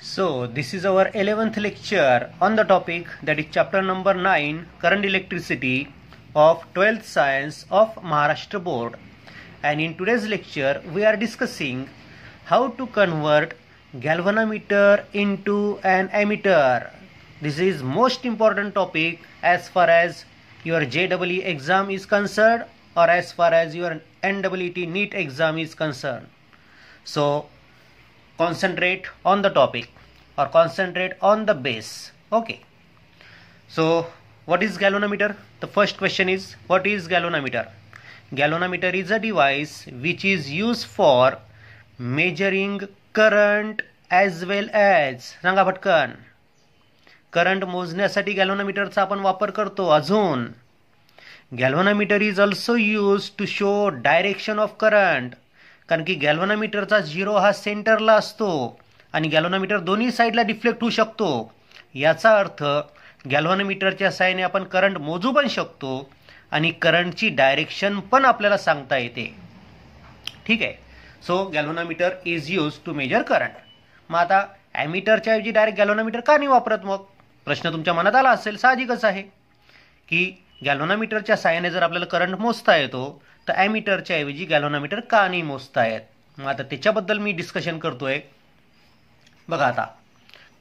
So, this is our 11th lecture on the topic, that is chapter number 9, current electricity of 12th science of Maharashtra board. And in today's lecture we are discussing how to convert galvanometer into an ammeter. This is most important topic as far as your JEE exam is concerned or as far as your NEET NEET exam is concerned. So concentrate on the topic or concentrate on the base. Okay, so what is galvanometer? The first question is, what is galvanometer? Galvanometer is a device which is used for measuring current as well as, सांगा पटकन, current मोजण्यासाठी गॅल्व्हनोमीटरचा आपण वापर करतो. अजून galvanometer is also use to show direction of current, कारण की गॅल्व्हनोमीटरचा zero हा सेंटरला असतो आणि गॅल्व्हनोमीटर दोन्ही साईडला डिफ्लेक्ट होऊ शकतो. याचा अर्थ गॅल्व्हनोमीटरच्या साहाय्याने आपण करंट मोजू पण शकतो आणि करंटची डायरेक्शन पण आपल्याला सांगता येते. ठीक आहे. So galvanometer is use to measure current. मग आता ॲमीटरच्या ऐवजी डायरेक्ट गॅल्व्हनोमीटर का नाही वापरत? मग प्रश्न तुमच्या मनात आला असेल, साहजिकच आहे की गॅल्व्हनोमीटरच्या साहाय्याने जर आपल्याला करंट मोजता येतो तर ॲमीटरच्या ऐवजी गॅल्व्हनोमीटर का नाही मोजता येत? मग आता त्याच्याबद्दल मी डिस्कशन करतोय. बघा, आता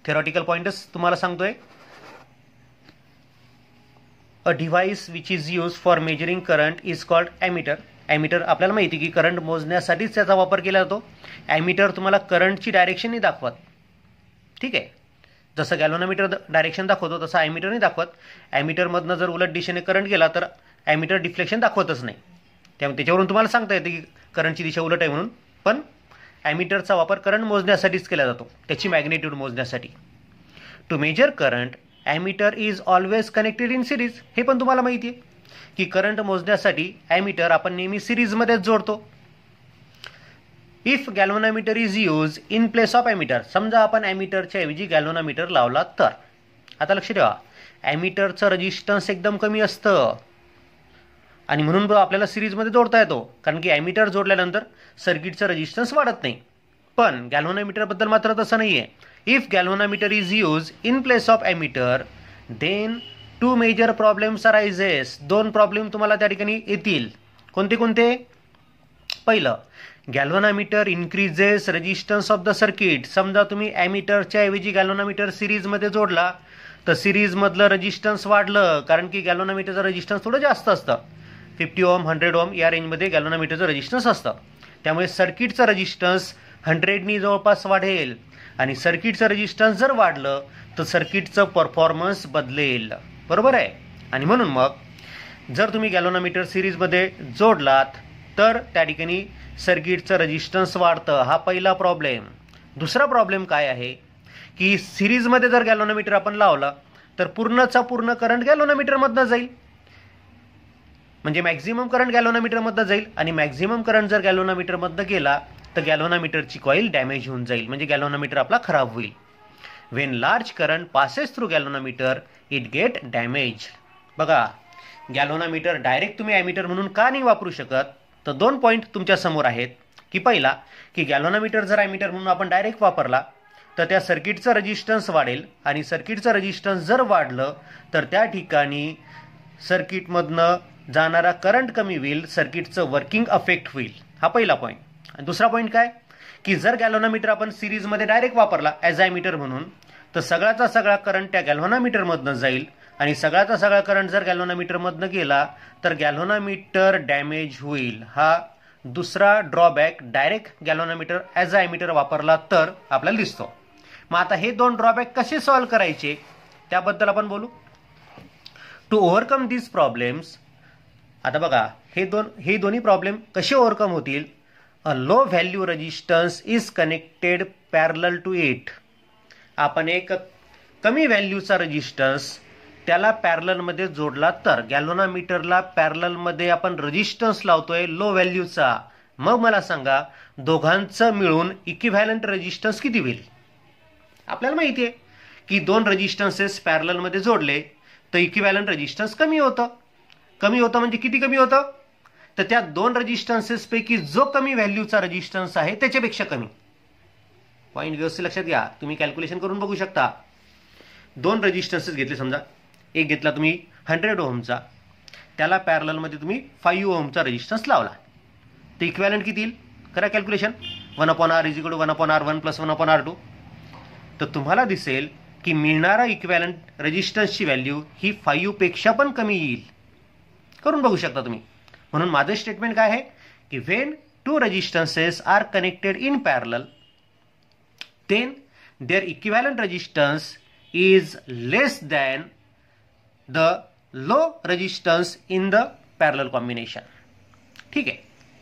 थेरॉटिकल पॉइंटच तुम्हाला सांगतोय. A device which is use for measuring current is called ammeter. Ammeter आपल्याला माहिती की करंट मोजण्यासाठीच त्याचा वापर केला जातो. ॲमीटर तुम्हाला करंटची डायरेक्शन नाही दाखवत. ठीक आहे. जसं गॅल्व्हनोमीटर डायरेक्शन दाखवतो तसं ॲमीटर नाही दाखवत. ॲमीटरमधनं जर उलट दिशेने करंट गेला तर ॲमीटर डिफ्लेक्शन दाखवतच नाही. त्यामुळे त्याच्यावरून तुम्हाला सांगता येते की करंटची दिशा उलट आहे म्हणून. पण ॲमीटरचा वापर करंट मोजण्यासाठीच केला जातो, त्याची मॅग्निट्यूड मोजण्यासाठी. To measure current ammeter is always connected in series. हे पण तुम्हाला माहिती आहे की करंट मोजण्यासाठी ॲमीटर आपण नेहमी सिरीजमध्येच जोडतो. If galvanometer is use in place of ammeter, समजा आपण ॲमीटरच्या ऐवजी गॅल्व्हनोमीटर लावला तर, आता लक्ष ठेवा, ॲमीटरचं रेजिस्टन्स एकदम कमी असतं आणि म्हणून आपल्याला सिरीजमध्ये जोडता येतो, कारण की ॲमीटर जोडल्यानंतर सर्किटचं रेजिस्टन्स वाढत नाही. पण गॅल्व्हनोमीटरबद्दल मात्र तसं नाही आहे. If galvanometer is use in place of ammeter then two major problems arises. दोन प्रॉब्लेम तुम्हाला त्या ठिकाणी येतील. कोणते कोणते? पहिलं, galvanometer increases resistance of the circuit. समजा तुम्ही ॲमीटरच्या ऐवजी गॅल्व्हनोमीटर सिरीजमध्ये जोडला तर सिरीजमधलं रेजिस्टन्स वाढलं, कारण की गॅल्व्हनोमीटरचं रेजिस्टन्स थोडं जास्त असतं. 50 ओम 100 ओम या रेंजमध्ये गॅल्व्हनोमीटरचं रेजिस्टन्स असतं. त्यामुळे सर्किटचं रेजिस्टन्स 100नी जवळपास वाढेल आणि सर्किटचं रेजिस्टन्स जर वाढलं तर सर्किटचं परफॉर्मन्स बदलेल. बरोबर आहे. आणि म्हणून मग जर तुम्ही गॅल्व्हनोमीटर सिरीजमध्ये जोडलात तर त्या ठिकाणी सर्किटचं रेजिस्टन्स वाढतं. हा पहिला प्रॉब्लेम. दुसरा प्रॉब्लेम काय आहे की सिरीजमध्ये जर गॅल्व्हनोमीटर आपण लावला तर पूर्णचा पूर्ण करंट गॅल्व्हनोमीटरमधनं जाईल, म्हणजे मॅक्झिमम करंट गॅल्व्हनोमीटरमधनं जाईल आणि मॅक्झिमम करंट जर गॅल्व्हनोमीटरमधनं गेला तर गॅल्व्हनोमीटरची कॉईल डॅमेज होऊन जाईल, म्हणजे गॅल्व्हनोमीटर आपला खराब होईल. Wien large current passes through galvanometer it get damage. बघा, गॅल्व्हनोमीटर डायरेक्ट तुम्ही ॲमीटर म्हणून का नाही वापरू शकत? तर दोन पॉईंट तुमच्या समोर आहेत. की पहिला, की गॅल्व्हनोमीटर जर ॲमीटर म्हणून आपण डायरेक्ट वापरला तर त्या सर्किटचं रेजिस्टन्स वाढेल आणि सर्किटचं रेजिस्टन्स जर वाढलं तर त्या ठिकाणी सर्किटमधनं जाणारा करंट कमी होईल, सर्किटचं वर्किंग अफेक्ट होईल. हा पहिला पॉईंट. आणि दुसरा पॉईंट काय की जर गॅल्व्हनोमीटर आपण सिरीजमध्ये डायरेक्ट वापरला ॲज ॲमीटर म्हणून तर सगळ्याचा सगळा करंट त्या गॅल्व्हनोमीटरमधनं जाईल आणि सगळ्याचा सगळा करंट जर गॅल्व्हनोमीटरमधनं गेला तर गॅल्व्हनोमीटर डॅमेज होईल. हा दुसरा drawback direct galvanometer as a ammeter वापरला तर आपल्याला दिसतो. मग आता हे दोन ड्रॉबॅक कसे सॉल्व्ह करायचे त्याबद्दल आपण बोलू. टू ओव्हरकम दीज प्रॉब्लेम्स, आता बघा हे दोन्ही प्रॉब्लेम कसे ओव्हरकम होतील. A low value resistance is connected parallel to it. आपण एक कमी व्हॅल्यूचा रेजिस्टन्स त्याला पॅरललमध्ये जोडला तर, गॅल्व्हनोमीटरला पॅरललमध्ये आपण रेजिस्टन्स लावतोय लो व्हॅल्यूचा. मग मला सांगा दोघांचं मिळून इक्विव्हॅलंट रेजिस्टन्स किती होईल? आपल्याला माहिती आहे की दोन रेजिस्टन्सेस पॅरललमध्ये जोडले तर इक्विव्हॅलंट रेजिस्टन्स कमी होतं. कमी होतं म्हणजे किती कमी होतं? तर त्या दोन रेजिस्टन्सेसपैकी जो कमी व्हॅल्यूचा रेजिस्टन्स आहे त्याच्यापेक्षा कमी. पॉईंट व्यवस्थित लक्षात घ्या. तुम्ही कॅल्क्युलेशन करून बघू शकता. 2 रेजिस्टन्सेस घेतले समजा. एक घेतला तुम्ही 100 ओहमचा, त्याला पॅरललमध्ये तुम्ही 5 ओहमचा रेजिस्टन्स लावला, तर इक्विव्हॅलंट किती येईल? करा calculation. 1/r is equal to 1/r1 plus 1/r2. तर तुम्हाला दिसेल की मिळणारा इक्विव्हॅलंट रेजिस्टन्सची व्हॅल्यू ही 5 पेक्षा पण कमी येईल. करून बघू शकता तुम्ही. म्हणून माझं स्टेटमेंट काय आहे की when 2 resistances are connected in parallel then their equivalent resistance is less than the low resistance in the parallel combination. ठीक आहे.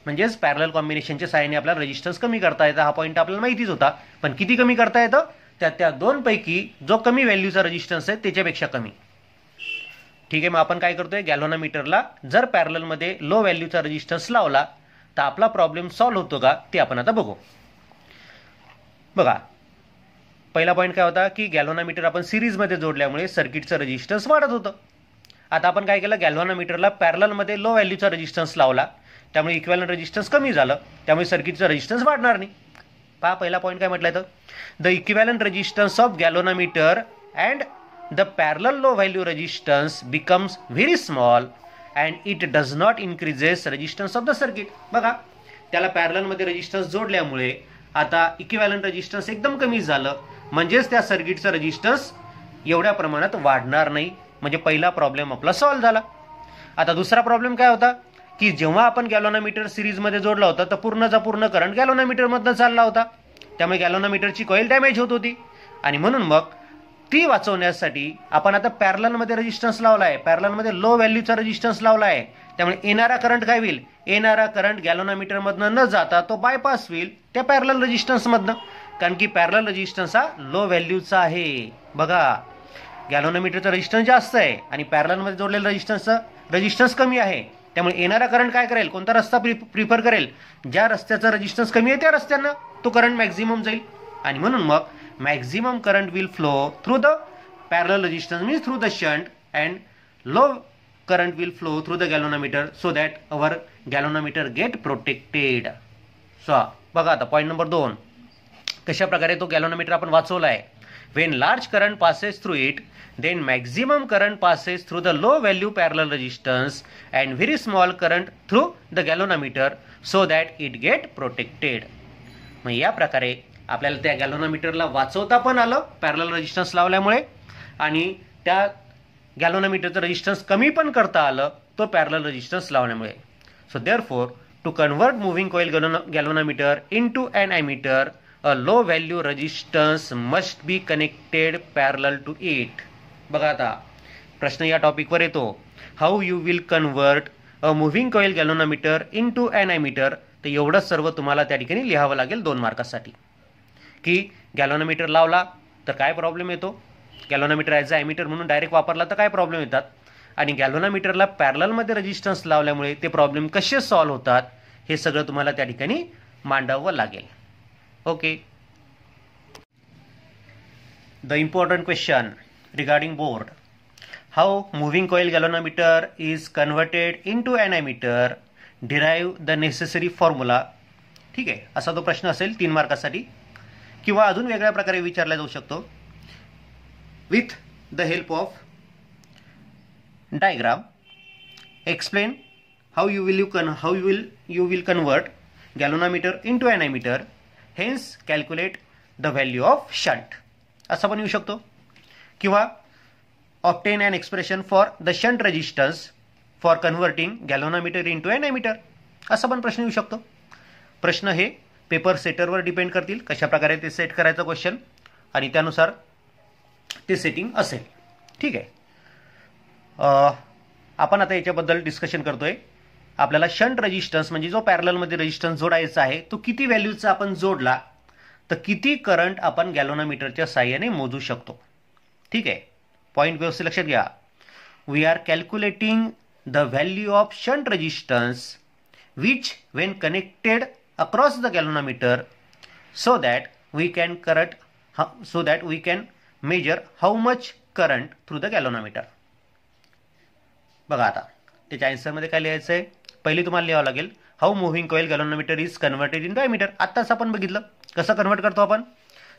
म्हणजेच पॅरलल कॉम्बिनेशनच्या सहाय्याने आपल्याला रेजिस्टन्स कमी करता येतं. हा पॉईंट आपल्याला माहितीच होता. पण किती कमी करता येतं? त्या 2 पैकी जो कमी व्हॅल्यूचा रेजिस्टन्स आहे त्याच्यापेक्षा कमी. ठीक आहे. मग आपण काय करतोय, गॅल्व्हनोमीटरला जर पॅरललमध्ये लो व्हॅल्यूचा रेजिस्टन्स लावला तर आपला प्रॉब्लेम सॉल्व्ह होतो का ते आपण आता बघू. बघा, पहिला पॉईंट काय होता की गॅल्व्हनोमीटर आपण सिरीजमध्ये जोडल्यामुळे सर्किटचं रेजिस्टन्स वाढत होतं. आता आपण काय केलं, गॅल्व्हनोमीटरला पॅरललमध्ये लो व्हॅल्यूचा रेजिस्टन्स लावला, त्यामुळे इक्विव्हॅलंट रेजिस्टन्स कमी झालं, त्यामुळे सर्किटचं रेजिस्टन्स वाढणार नाही. पहा, पहिला पॉईंट काय म्हटलं तर the equivalent resistance of galvanometer and the parallel low value resistance becomes very small and it does not increases resistance of the circuit. बघा, त्याला पॅरललमध्ये रेजिस्टन्स जोडल्यामुळे आता इक्विव्हॅलंट रेजिस्टन्स एकदम कमी झालं, म्हणजेच त्या सर्किटचा रेजिस्टन्स एवढ्या प्रमाणात वाढणार नाही. म्हणजे पहिला प्रॉब्लेम आपला सॉल्व्ह झाला. आता दुसरा प्रॉब्लेम काय होता की जेव्हा आपण गॅल्व्हनोमीटर सिरीजमध्ये जोडला होता तर पूर्णचा पूर्ण करंट गॅल्व्हनोमीटरमधनं चालला होता, त्यामुळे गॅल्व्हनोमीटरची कॉईल डॅमेज होत होती. आणि म्हणून मग ती वाचवण्यासाठी आपण आता पॅरललमध्ये रेजिस्टन्स लावला आहे, पॅरललमध्ये लो व्हॅल्यूचा रेजिस्टन्स लावला आहे, त्यामुळे येणारा करंट काय होईल, येणारा करंट गॅल्व्हनोमीटरमधनं न जाता तो बायपास होईल त्या पॅरलल रेजिस्टन्समधनं, कारण की पॅरलल रेजिस्टन्स हा लो व्हॅल्यूचा आहे. बघा, गॅल्व्हनोमीटरचा रेजिस्टन्स जास्त आहे आणि पॅरललमध्ये जोडलेलं रेजिस्टन्स कमी आहे, त्यामुळे येणारा करंट काय करेल, कोणता रस्ता प्रिफर करेल, ज्या रस्त्याचा रेजिस्टन्स कमी आहे त्या रस्त्यानं तो करंट मॅक्झिमम जाईल. आणि म्हणून मग maximum current will flow through the parallel resistance means through the shunt and low current will flow through the galvanometer so that our galvanometer get protected. So बघा आता पॉइंट नंबर 2, कशा प्रकारे तो galvanometer आपण वाचवला आहे. when large current passes through it then maximum current passes through the low value parallel resistance and very small current through the galvanometer so that it get protected. मग या प्रकारे आपल्याला त्या गॅल्व्हनोमीटरला वाचवता पण आलं पॅरलल रेजिस्टन्स लावल्यामुळे, आणि त्या गॅल्व्हनोमीटरचं रेजिस्टन्स कमी पण करता आलं तो पॅरलल रेजिस्टन्स लावल्यामुळे. So therefore to convert moving coil galvanometer into an ammeter a low value resistance must be connected parallel to it. बघा आता प्रश्न या टॉपिकवर येतो, how you will convert a moving coil galvanometer into an ammeter. तर एवढं सर्व तुम्हाला त्या ठिकाणी लिहावं लागेल 2 मार्कासाठी, की गॅल्व्हनोमीटर लावला तर काय प्रॉब्लेम येतो, गॅल्व्हनोमीटर ॲज अ एमिटर म्हणून डायरेक्ट वापरला तर काय प्रॉब्लेम येतात, आणि गॅल्व्हनोमीटरला पॅरललमध्ये रेजिस्टन्स लावल्यामुळे ते प्रॉब्लेम कसे सॉल्व्ह होतात हे सगळं तुम्हाला त्या ठिकाणी मांडावं लागेल. Okay. The important question regarding board, how moving coil galvanometer is converted into an ammeter, derive the necessary formula. ठीक आहे, असा तो प्रश्न असेल 3 मार्कासाठी, किंवा अजून वेगळ्या प्रकारे विचारला जाऊ शकतो. with the help of diagram explain how you will convert galvanometer into an ammeter, hence calculate the value of shunt. असं पण येऊ शकतो, किंवा obtain an expression for the shunt resistance for converting galvanometer into an ammeter. असं पण प्रश्न येऊ शकतो. प्रश्न हे पेपर सेटरवर डिपेंड करतील, कशा प्रकारे ते सेट करायचं क्वेश्चन, आणि त्यानुसार ते सेटिंग असेल. ठीक आहे. आपण आता याच्याबद्दल डिस्कशन करतोय. आपल्याला शंट रेजिस्टन्स म्हणजे जो पॅरललमध्ये रेजिस्टन्स जोडायचा आहे तो किती व्हॅल्यूचा आपण जोडला तर किती करंट आपण गॅल्व्हनोमीटरच्या साहाय्याने मोजू शकतो. ठीक आहे, पॉईंट व्यवस्थित लक्षात घ्या. We are calculating the value of shunt resistance which when connected across the galvanometer so that we can measure how much current through the galvanometer. बघा आता त्याच्या आन्सरमध्ये काय लिहायचं आहे, पहिली तुम्हाला लिहावं लागेल how moving coil galvanometer is converted into ammeter. आत्ताच आपण बघितलं कसं कन्वर्ट करतो आपण.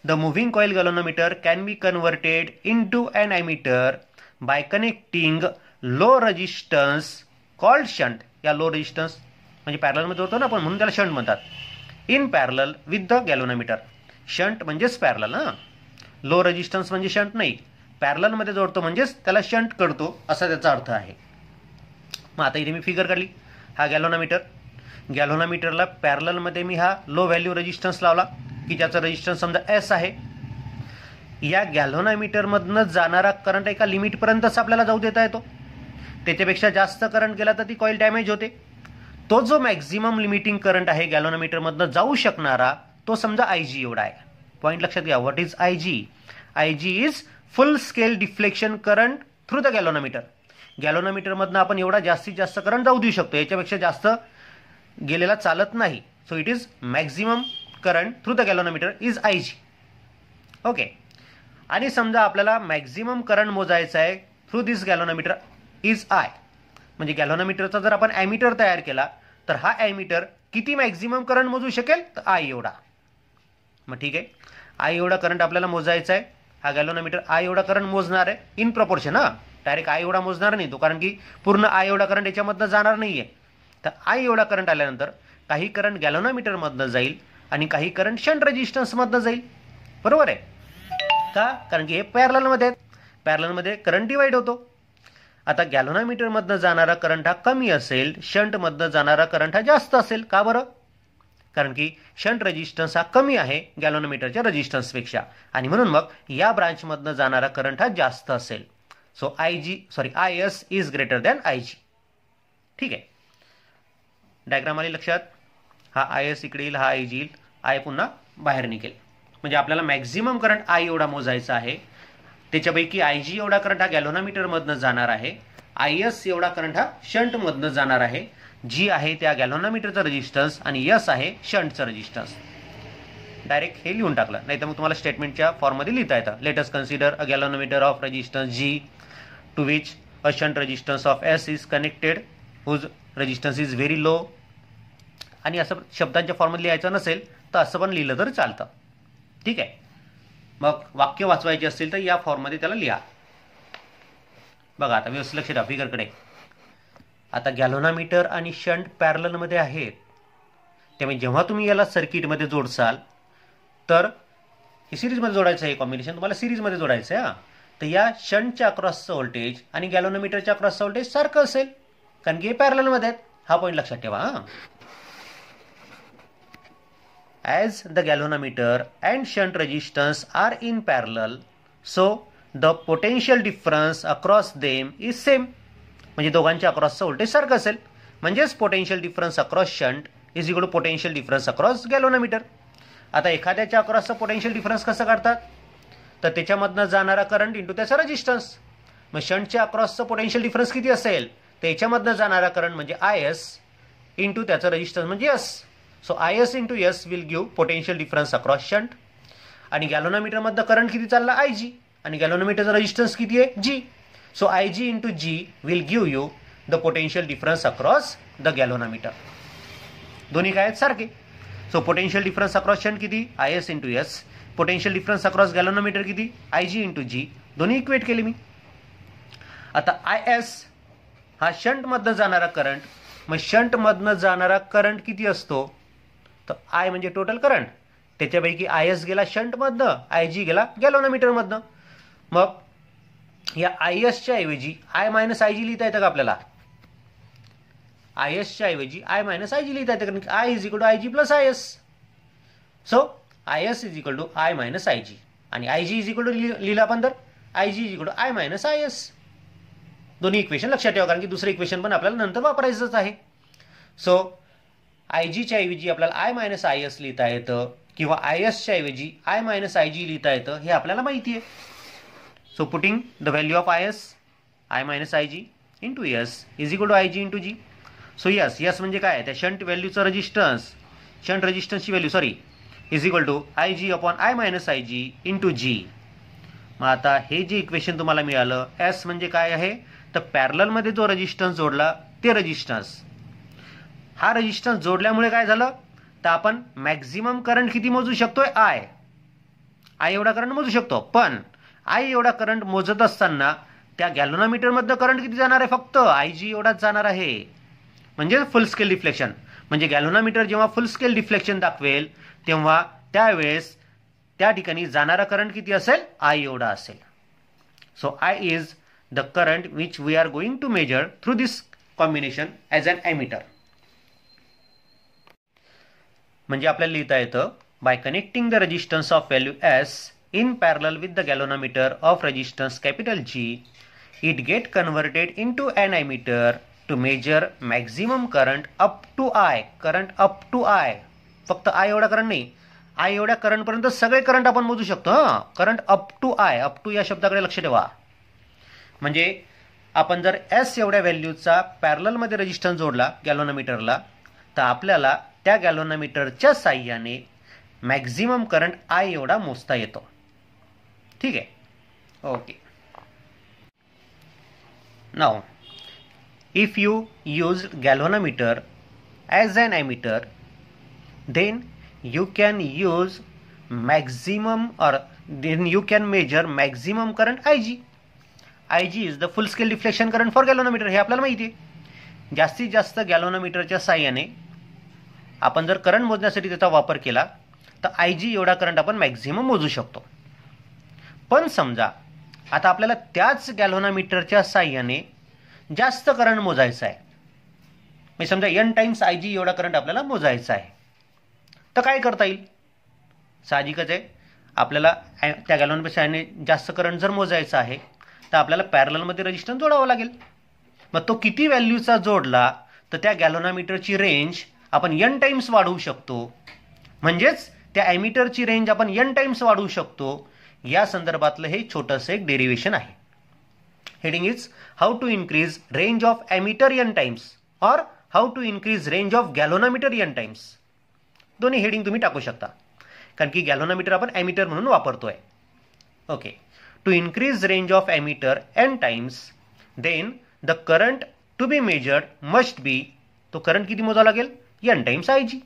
The moving coil galvanometer can be converted into an ammeter by connecting low resistance called shunt. या लो रेजिस्टन्स म्हणजे पॅरललमध्ये होतो ना आपण, म्हणून त्याला शंट म्हणतात. In parallel with the galvanometer. Shunt म्हणजेच पॅरलल ना, लो रेजिस्टन्स म्हणजे शंट नाही. पॅरललमध्ये जोडतो म्हणजेच त्याला शंट करतो असा त्याचा अर्थ आहे. मग आता इथे मी फिगर काढली. हा गॅल्व्हनोमीटर, गॅल्व्हनोमीटरला पॅरललमध्ये मी हा लो व्हॅल्यू रेजिस्टन्स लावला की ज्याचा रेजिस्टन्स समजा एस आहे. या गॅल्व्हनोमीटरमधनं जाणारा करंट एका लिमिटपर्यंतच आपल्याला जाऊ देता येतो. त्याच्यापेक्षा जास्त करंट गेला तर ती कॉईल डॅमेज होते. तो जो मॅक्झिमम लिमिटिंग करंट आहे गॅल्व्हनोमीटरमधनं जाऊ शकणारा तो समजा आय.जी. एवढा आहे. पॉईंट लक्षात घ्या. What is IG.? IG. Is full scale deflection current through the galvanometer. गॅल्व्हनोमीटरमधनं आपण एवढा जास्तीत जास्त करंट जाऊ देऊ शकतो, याच्यापेक्षा जास्त गेलेला चालत नाही. So it is maximum current through the galvanometer is IG. Okay. आणि समजा आपल्याला मॅक्झिमम करंट मोजायचा आहे through this galvanometer is I. म्हणजे गॅल्व्हनोमीटरचा जर आपण ॲमीटर तयार केला तर हा ॲमीटर किती मॅक्झिमम करंट मोजू शकेल? तर आय एवढा. मग ठीक आहे, आय एवढा करंट आपल्याला मोजायचा आहे. हा गॅल्व्हनोमीटर आय एवढा करंट मोजणार आहे इन प्रपोर्शन. हा डायरेक्ट आय एवढा मोजणार नाही तो, कारण की पूर्ण आय एवढा करंट याच्यामधनं जाणार नाहीये. तर आय एवढा करंट आल्यानंतर काही करंट गॅल्व्हनोमीटरमधनं जाईल आणि काही करंट शंट रेजिस्टन्समधनं जाईल. बरोबर आहे का? कारण की हे पॅरललमध्ये आहेत. पॅरललमध्ये करंट डिवाइड होतो. आता गॅल्व्हनोमीटरमधनं जाणारा करंट हा कमी असेल, शंटमधनं जाणारा करंट हा जास्त असेल. का बरं? कारण की शंट रेजिस्टन्स हा कमी आहे गॅल्व्हनोमीटरच्या रेजिस्टन्सपेक्षा, आणि म्हणून मग या ब्रांचमधनं जाणारा करंट हा जास्त असेल. So I S is greater than IG. ठीक आहे. डायग्राम आली लक्षात? हा आय एस इकडे येईल, हा आय.जी. येईल, आय पुन्हा बाहेर निघेल. म्हणजे आपल्याला मॅक्झिमम करंट आय एवढा मोजायचा आहे. त्याच्यापैकी आय.जी. एवढा करंट हा गॅल्व्हनोमीटरमधनं जाणार आहे. आय एस एवढा करंट हा शंटमधनं जाणार आहे. जी आहे त्या गॅल्व्हनोमीटरचा रेजिस्टन्स आणि एस आहे शंटचा रेजिस्टन्स. डायरेक्ट हे लिहून टाकलं, नाही तर मग तुम्हाला स्टेटमेंटच्या फॉर्ममध्ये लिहिता येतं. Let us consider a galvanometer of resistance G to which a shunt resistance of S is connected whose resistance is very low. आणि असं शब्दांच्या फॉर्ममध्ये लिहायचं नसेल तर असं पण लिहिलं तर चालतं. ठीक आहे. मग वाक्य वाचवायचे असतील तर या फॉर्ममध्ये त्याला लिहा. बघा आता व्यवस्थित लक्ष द्या फिगरकडे. आता गॅल्व्हनोमीटर आणि शंट पॅरललमध्ये आहेत, त्यामुळे जेव्हा तुम्ही याला सर्किटमध्ये जोडसाल तर हे सिरीजमध्ये जोडायचं आहे. कॉम्बिनेशन तुम्हाला सिरीजमध्ये जोडायचं आहे. तर या शंटच्या अक्रॉसचं व्होल्टेज आणि गॅल्व्हनोमीटरच्या अक्रॉसचं व्होल्टेज सारखं असेल, कारण की हे पॅरललमध्ये आहेत. हा पॉईंट लक्षात ठेवा. As the galvanometer and shunt resistance are in parallel, so the potential difference across them is same. म्हणजे दोघांच्या अक्रॉसचं व्होल्टेज सारखं असेल, म्हणजेच potential difference across shunt is equal to potential difference across galvanometer. आता एखाद्याच्या अक्रॉसचं पोटेन्शियल डिफरन्स कसं काढतात? तर त्याच्यामधनं जाणारा करंट इंटू त्याचा रेजिस्टन्स. मग शंटच्या अक्रॉसचं पोटेन्शियल डिफरन्स किती असेल? त्याच्यामधनं जाणारा करंट म्हणजे आय एस इंटू त्याचं रेजिस्टन्स म्हणजे S. So I S into S will give potential difference across shunt. आणि गॅल्व्हनोमीटरमधनं करंट किती चालला? आय.जी. आणि गॅल्व्हनोमीटरचा रेजिस्टन्स किती आहे? G. So IG. Into G will give you the potential difference across the galvanometer. दोन्ही काय आहेत? सारखे. So potential difference across shunt किती? I S into S. Potential difference across galvanometer किती? आय.जी. Into G. दोन्ही equate केले मी. आता I S हा शंटमधनं जाणारा करंट. मग शंटमधनं जाणारा करंट किती असतो? तर आय म्हणजे टोटल करंट. त्याच्यापैकी आय एस गेला शंटमधनं, आय.जी. गेला गॅल्व्हनोमीटरमधनं. मग या आय एसच्या ऐवजी आय मायनस आय.जी. लिहिता येतं का आपल्याला? आय एसच्या ऐवजी आय मायनस आय.जी. लिहिता येतं, कारण की I is equal to IG. Plus I S. So I S is equal to I minus IG. आणि आय.जी. इज इक्वल टू लिहिलं आपण तर IG. Is equal to I minus I S. दोन्ही equation लक्षात ठेवा, कारण की दुसरं इक्वेशन पण आपल्याला नंतर वापरायचंच आहे. सो आय.जी.च्या ऐवजी आपल्याला आय मायनस आय एस लिहिता येतं, किंवा आय एसच्या ऐवजी आय मायनस आय.जी. लिहिता येतं, हे आपल्याला माहिती आहे. So putting the value of I S, I minus IG. Into S is equal to IG. Into G. So yes म्हणजे काय? त्या शंट व्हॅल्यूचं रेजिस्टन्स, शंट रेजिस्टन्सची value is equal to IG. Upon I minus IG. Into G. मग आता हे जे equation तुम्हाला मिळालं, एस म्हणजे काय आहे? तर पॅरललमध्ये जो रेजिस्टन्स जोडला ते रेजिस्टन्स. हा रेजिस्टन्स जोडल्यामुळे काय झालं? तर आपण मॅक्झिमम करंट किती मोजू शकतोय? आय एवढा करंट मोजू शकतो, पण आय एवढा करंट मोजत असताना त्या गॅल्व्हनोमीटरमधनं करंट किती जाणार आहे? फक्त IG एवढाच जाणार आहे, म्हणजे फुल स्केल डिफ्लेक्शन. म्हणजे गॅल्व्हनोमीटर जेव्हा फुल स्केल डिफ्लेक्शन दाखवेल तेव्हा त्यावेळेस त्या ठिकाणी जाणारा करंट किती असेल? आय एवढा असेल. So I is the current which we are going to measure through this combination as an ammeter. म्हणजे आपल्याला लिहिता येतं, by connecting the resistance of value S in parallel with the galvanometer of resistance capital G, it get converted into an ammeter to measure maximum current up to I. Current up to I, फक्त I एवढा current नाही, I एवढ्या current पर्यंत सगळे current आपण मोजू शकतो. Current up to I, up to या शब्दाकडे लक्ष ठेवा. म्हणजे आपण जर S एवढ्या व्हॅल्यूचा पॅरलल मध्ये रेजिस्टन्स जोडला गॅल्व्हनोमीटरला, तर आपल्याला त्या गॅल्व्हनोमीटरच्या साह्याने मॅक्झिमम करंट I एवढा मोजता येतो. ठीक आहे, okay. Now if you use galvanometer as an ammeter, then you can use maximum or then you can measure maximum current IG. IG is the full scale deflection current for galvanometer. हे आपल्याला माहिती आहे. जास्तीत जास्त गॅल्व्हनोमीटरच्या साह्याने आपण जर current मोजण्यासाठी त्याचा वापर केला तर IG एवढा करंट आपण मॅक्झिमम मोजू शकतो. पण समजा आता आपल्याला त्याच गॅल्व्हनोमीटरच्या साह्याने जास्त करंट मोजायचा आहे, म्हणजे समजा n टाइम्स IG एवढा करंट आपल्याला मोजायचा आहे, तर काय करता येईल? साहजिकच आहे, आपल्याला त्या गॅल्व्हनोमीटरच्या साह्याने जास्त करंट जर मोजायचा आहे तर आपल्याला पॅरललमध्ये रेजिस्टन्स जोडावा लागेल. मग तो किती व्हॅल्यूचा जोडला तर त्या गॅल्व्हनोमीटरची रेंज आपण n टाइम्स वाढवू शकतो, म्हणजेच त्या ॲमीटरची रेंज आपण n टाइम्स वाढवू शकतो. या संदर्भातलं हे छोटंसं एक डेरिव्हेशन आहे. Heading is how to increase range of ammeter n times और how to increase range of galvanometer n times. दोन्ही हेडिंग तुम्ही टाकू शकता, कारण की गॅल्व्हनोमीटर आपण ॲमीटर म्हणून वापरतोय. Okay. To increase range of ammeter n times, then the current to be measured must be, तो करंट किती मोजावा लागेल? n times IG.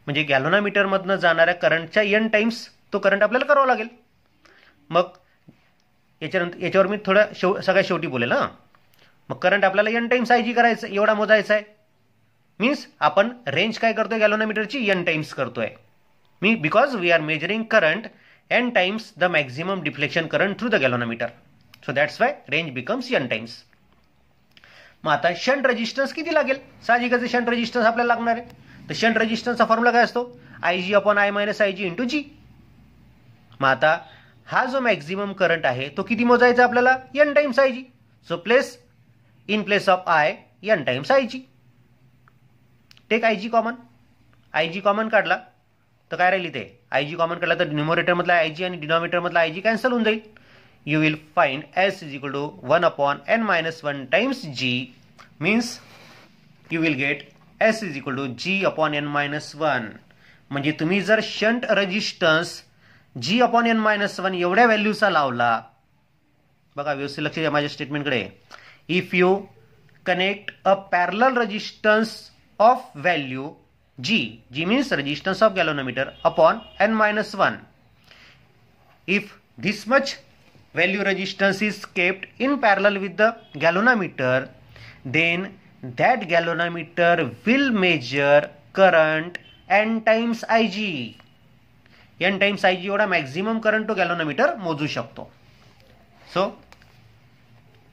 म्हणजे गॅल्व्हनोमीटरमधनं जाणाऱ्या करंटच्या n टाइम्स तो करंट आपल्याला करावा लागेल. मग याच्यावर मी थोडं सगळ्यात शेवटी बोलेल. मग करंट आपल्याला n टाइम्स IG करायचं, एवढा मोजायचा आहे. मीन्स आपण रेंज काय करतोय गॅल्व्हनोमीटरची? n टाइम्स करतोय. Because we are measuring current n times the maximum deflection current through the galvanometer. So that's why range becomes n times. मग आता शंट रेजिस्टन्स किती लागेल? साहजिकच शंट रेजिस्टन्स आपल्याला लागणार आहे. तर शंट रेजिस्टन्सचा फॉर्म्युला काय असतो? IG upon I minus IG into G. मग आता हा जो मॅक्झिमम करंट आहे तो किती मोजायचा आपल्याला? n times IG. So place in place of I n times IG. Take IG common. IG common काढला तर काय राहील इथे? IG कॉमन काढला तर न्यूमरेटर मधला IG आणि डिनॉमिनेटर मधला IG कॅन्सल होऊन जाईल. You will find S is equal to 1 upon n minus 1 times G. Means you will get S is equal to G upon n minus 1. म्हणजे तुम्ही जर shunt resistance G upon n minus 1 एवढ्या व्हॅल्यूचा लावला, बघा व्यवस्थित लक्ष द्या माझ्या स्टेटमेंटकडे. If you connect a parallel resistance of value G means resistance of galvanometer upon n minus 1. If this much value resistance is kept in parallel with the galvanometer, then that galvanometer will measure current n times IG. n times IG एवढा maximum current तो galvanometer मोजू शकतो. So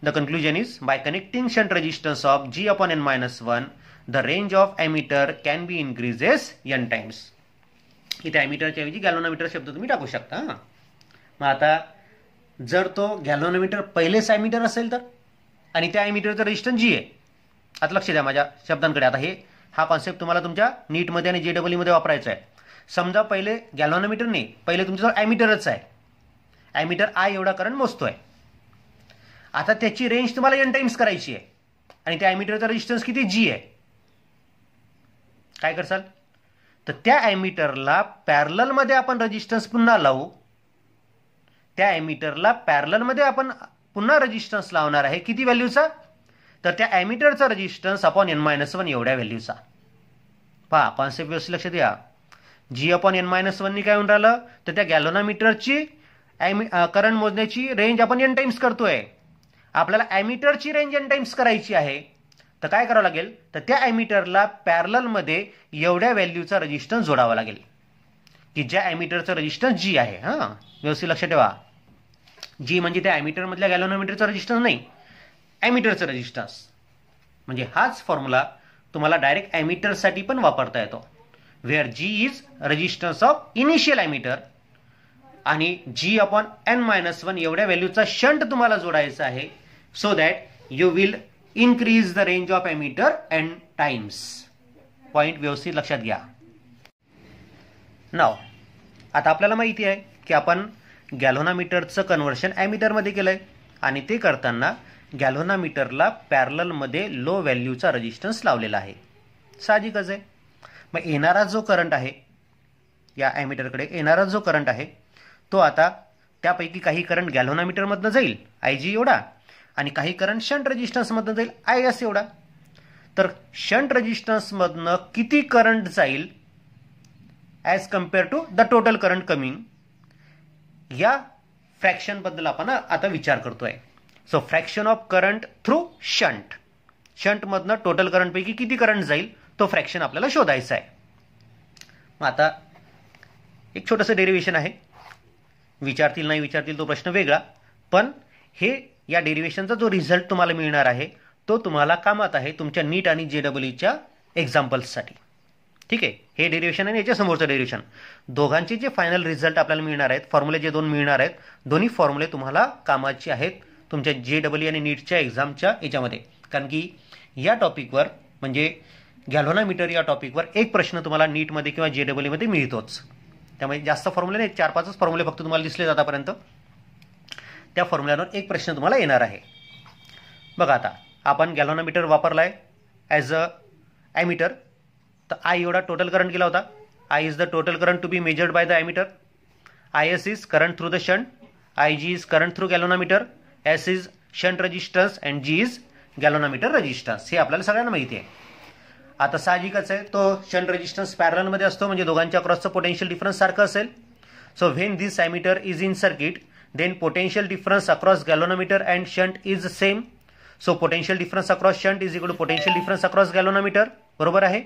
the conclusion is, by connecting shunt resistance of G upon n minus 1, the range of ammeter can be increases n times. इथे ॲमीटरच्या ऐवजी galvanometer शब्द तुम्ही टाकू शकता. मग आता जर तो गॅल्व्हनोमीटर पहिलेच ॲमीटर असेल तर, आणि त्या ॲमीटरचं रेजिस्टन्स G आहे. आता लक्ष द्या माझ्या शब्दांकडे. आता हा कॉन्सेप्ट तुम्हाला तुमच्या नीटमध्ये आणि JEE मध्ये वापरायचा आहे. समजा पहिले गॅल्व्हनोमीटर नाही, पहिले तुमच्याजवळ ॲमीटरच आहे. ॲमीटर I एवढा करंट मोजतोय. आता त्याची रेंज तुम्हाला n टाइम्स करायची आहे आणि त्या ॲमीटरचा रेजिस्टन्स किती? G आहे. काय करसाल? तर त्या ॲमीटरला पॅरलल मध्ये आपण रेजिस्टन्स पुन्हा लावू. त्या ॲमीटरला पॅरलल मध्ये आपण पुन्हा रेजिस्टन्स लावणार आहे. किती व्हॅल्यूचा? तर त्या ॲमीटरचा रेजिस्टन्स अपॉन n-1 एवढ्या व्हॅल्यूचा. पहा कॉन्सेप्ट व्यवस्थित लक्षात द्या. जी अपॉन एन मायनस वन नी काय होऊन राहिलं, तर त्या गॅल्व्हनोमीटरची करंट मोजण्याची रेंज आपण एन टाइम्स करतोय. आपल्याला ॲमीटरची रेंज एन टाइम्स करायची आहे, तर काय करावं लागेल, तर त्या ॲमीटरला पॅरलल मध्ये एवढ्या व्हॅल्यूचा रेजिस्टन्स जोडावा लागेल की ज्या ॲमीटरचा रेजिस्टन्स जी आहे. हां, व्यवस्थित लक्षात ठेवा. जी म्हणजे त्या ॲमीटर मधल्या गॅल्व्हनोमीटरचा रेजिस्टन्स नाही, ॲमीटरचा रेजिस्टन्स. म्हणजे हाच फॉर्म्युला तुम्हाला डायरेक्ट ॲमीटरसाठी पण वापरता येतो, where G is resistance of initial ammeter आणि G upon n minus one एवढ्या व्हॅल्यूचा शंट तुम्हाला जोडायचा आहे, so that you will increase the range of ammeter n times. Point व्यवस्थित लक्षात घ्या. नाव आता आपल्याला माहिती आहे की आपण गॅल्व्हनोमीटरचं कन्व्हर्शन ॲमीटरमध्ये केलंय आणि ते करताना गॅल्व्हनोमीटरला पॅरललमध्ये लो व्हॅल्यूचा रेजिस्टन्स लावलेला आहे. साहजिकच आहे. मग येणारा जो करंट आहे, या ॲमीटरकडे येणारा जो करंट आहे, तो आता त्यापैकी काही करंट गॅल्व्हनोमीटरमधनं जाईल आय जी एवढा, आणि काही करंट शंट रेजिस्टन्समधनं जाईल आय एस एवढा. तर शंट रेजिस्टन्समधनं किती करंट जाईल as compare to the total current coming, या फ्रॅक्शन बद्दल आपण आता विचार करतोय. So fraction of current through shunt, shunt मधनं टोटल करंट पैकी किती करंट जाईल तो फ्रॅक्शन आपल्याला शोधायचा आहे. मग आता एक छोटंसं डेरिव्हेशन आहे, विचारतील नाही विचारतील तो प्रश्न वेगळा, पण हे या डेरिव्हेशनचा जो रिझल्ट तुम्हाला मिळणार आहे तो तुम्हाला कामात आहे तुमच्या नीट आणि JEEच्या एक्झाम्पल्ससाठी. ठीक आहे. हे डेरिव्हेशन आणि याच्या समोरचं डेरिव्हेशन, दोघांचे जे फायनल रिझल्ट आपल्याला मिळणार आहेत, फॉर्म्युले जे दोन मिळणार आहेत, दोन्ही फॉर्म्युले तुम्हाला कामाचे आहेत तुमच्या JEE आणि नीटच्या एक्झामच्या याच्यामध्ये. कारण की या टॉपिकवर म्हणजे गॅल्व्हनोमीटर या टॉपिकवर एक प्रश्न तुम्हाला नीटमध्ये किंवा JEE मध्ये मिळतोच. त्यामुळे जास्त फॉर्म्युले नाही, 4-5च फॉर्म्युले फक्त तुम्हाला दिसले आतापर्यंत. त्या फॉर्म्युल्यावर एक प्रश्न तुम्हाला येणार आहे. बघा आता आपण गॅल्व्हनोमीटर वापरलाय ॲज अ ॲमीटर. तर आय एवढा टोटल करंट गेला होता. I is the total current to be measured by the ammeter. I S is current through the shunt. I G is current through galvanometer. S is shunt resistance and G is galvanometer resistance. हे आपल्याला सगळ्यांना माहिती आहे. आता साहजिकच आहे, तो shunt resistance पॅरललमध्ये असतो म्हणजे दोघांच्या क्रॉसचं पोटेन्शियल डिफरन्स सारखं असेल. So when this ammeter is in circuit then potential difference across galvanometer and shunt is the same. So potential difference across shunt is equal to potential difference across galvanometer. बरोबर आहे.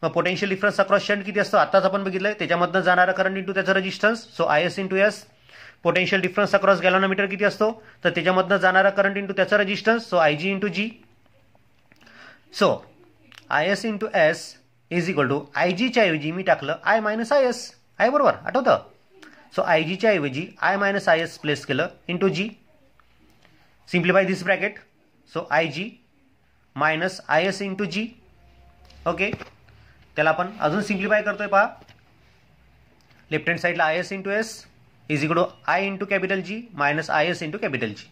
मग potential difference across shunt किती असतो आताच आपण बघितलंय, त्याच्यामधनं जाणारा करंट इंटू त्याचा resistance, so IS into S. Potential difference across galvanometer किती असतो, तर त्याच्यामधनं जाणारा करंट इंटू त्याचा resistance, so IG into G. So IS into S is equal to IG च्या ऐवजी मी टाकलं I मायनस IS. आहे बरोबर, आठवतं. सो IG च्या ऐवजी I मायनस IS प्लेस केलं into G. Simplify this bracket. So IG minus IS into G. Okay, त्याला आपण अजून सिम्प्लिफाय करतोय पहा. लेफ्ट हँड साईडला IS into S is equal to I into capital G minus IS into capital G.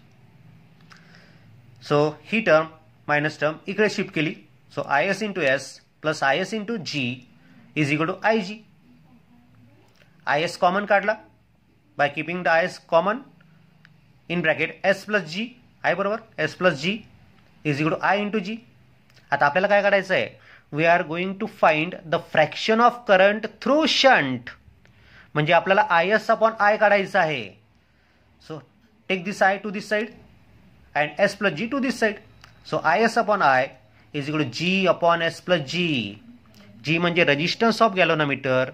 So ही term minus term इकडे shift केली. So IS into S plus IS into G is equal to IG. IS common काढला by keeping the IS common in bracket S plus G. आहे बरोबर, S plus G is equal to I into G. आता आपल्याला काय काढायचं आहे, we are going to find the fraction of current through shunt. म्हणजे आपल्याला IS अपॉन I काढायचं आहे. So take this I to this side and S plus G to this side. So IS upon I is equal to G upon S plus G. G म्हणजे resistance of galvanometer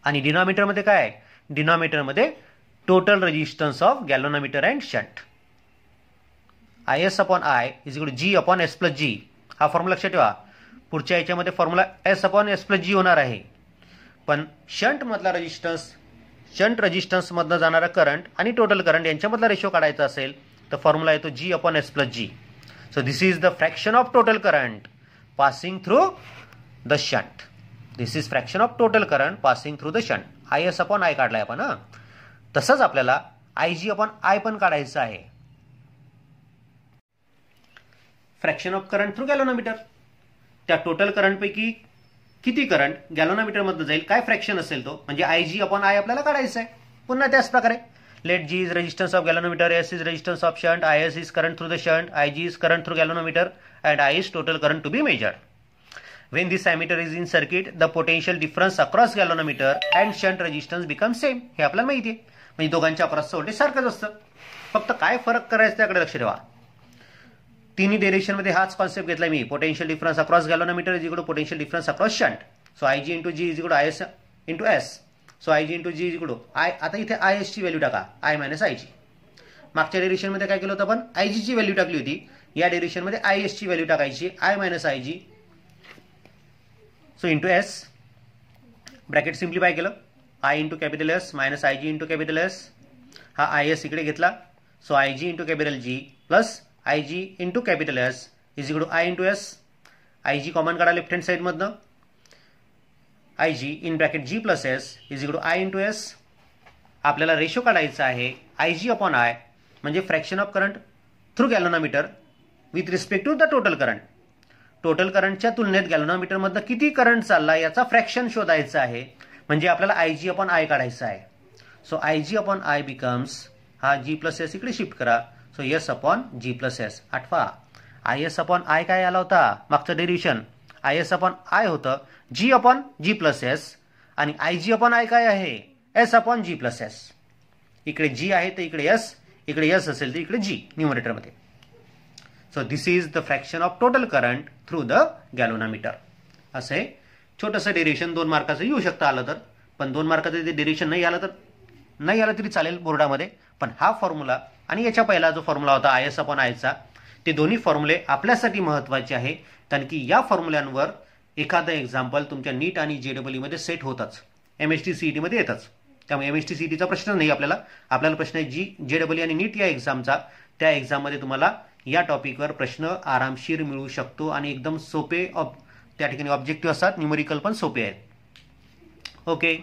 आणि डिनॉमिनेटरमध्ये काय, डिनॉमिनेटरमध्ये total resistance of galvanometer and shunt. IS upon I is equal to G upon S plus G. हा formula लक्षात ठेवा. पुढच्या याच्यामध्ये formula S upon S plus G होणार आहे. पण शंट मधला रेजिस्टन्स, शंट रेजिस्टन्स मधनं जाणारा करंट आणि टोटल करंट यांच्यामधला रेशो काढायचा असेल तर फॉर्म्युला येतो G upon S plus G. So this is the fraction of total current passing through the shunt. This is fraction of total current passing through the shunt. IS upon I काढलाय आपण. तसंच आपल्याला IG upon I पण काढायचं आहे. Fraction of current through galvanometer, त्या total current पैकी किती करंट गॅल्व्हनोमीटर मधनं जाईल, काय फ्रॅक्शन असेल तो, म्हणजे IG अपॉन I आपल्याला काढायचं आहे. पुन्हा त्याच प्रकारे let G is resistance of galvanometer, S is resistance of shunt, IS is current through the shunt, IG is current through galvanometer and I is total current to be measured. When this ammeter is in circuit, the potential difference across galvanometer and shunt resistance becomes same. हे आपल्याला माहिती आहे. म्हणजे दोघांच्या अक्रॉसचं voltage सारखंच असतं. फक्त काय फरक करायचा त्याकडे लक्ष ठेवा. तिन्ही डायरेक्शन मध्ये हाच कॉन्सेप्ट घेतला मी. Potential difference across galvanometer is equal to potential difference across shunt. So Ig into G is equal to IS into S. So Ig into G is equal to I. आता इथे IS ची value टाका, I minus IG. मागच्या direction मध्ये काय केलं होतं आपण, IG ची व्हॅल्यू टाकली होती. या डायरेक्शन मध्ये IS ची व्हॅल्यू टाकायची, I minus IG. So into S. Bracket simplify केलं, I into capital S minus IG into capital S. हा IS इकडे घेतला. So IG into capital G plus IG into capital S is equal to I into S. IG common काढा left hand side मधनं. IG in bracket G plus S is equal to I into S. आपल्याला ratio काढायचा आहे IG upon I, म्हणजे fraction of current through galvanometer with respect to the total current. टोटल करंटच्या तुलनेत galvanometer मधनं किती करंट चालला याचा फ्रॅक्शन शोधायचा आहे. म्हणजे आपल्याला IG अपॉन I काढायचा आहे. So IG upon I becomes, हा G प्लस S इकडे शिफ्ट करा. So S upon G plus S. आठवा IS अपॉन I काय आला होता मागचं डेरिव्हेशन, IS अपॉन I होतं G upon G plus S. आणि IG अपॉन I काय आहे, S upon G plus S. इकडे G आहे तर इकडे S, इकडे S असेल तर इकडे G न्यूमरेटर मध्ये. So this is the fraction of total current through the galvanometer. असे छोटंसं डेरिव्हेशन 2 मार्काचं येऊ शकतं आलं तर, पण 2 मार्काचं डेरिव्हेशन नाही आलं तरी चालेल बोर्डामध्ये. पण हा फॉर्म्युला आणि याच्या पहिला जो फॉर्म्युला होता IS अपॉन I चा, ते दोन्ही फॉर्म्युले आपल्यासाठी महत्त्वाचे आहे. कारण की या फॉर्म्युल्यांवर एखादं एक्झाम्पल तुमच्या नीट आणि JEE मध्ये सेट होतच, MST CET मध्ये येतच. त्यामुळे MST CETचा प्रश्न नाही आपल्याला प्रश्न आहे JEE आणि नीट या एक्झामचा. त्या एक्झाममध्ये तुम्हाला या टॉपिकवर प्रश्न आरामशीर मिळू शकतो आणि एकदम सोपे त्या ठिकाणी ऑब्जेक्टिव्ह असतात, न्यूमेरिकल पण सोपे आहेत. ओके.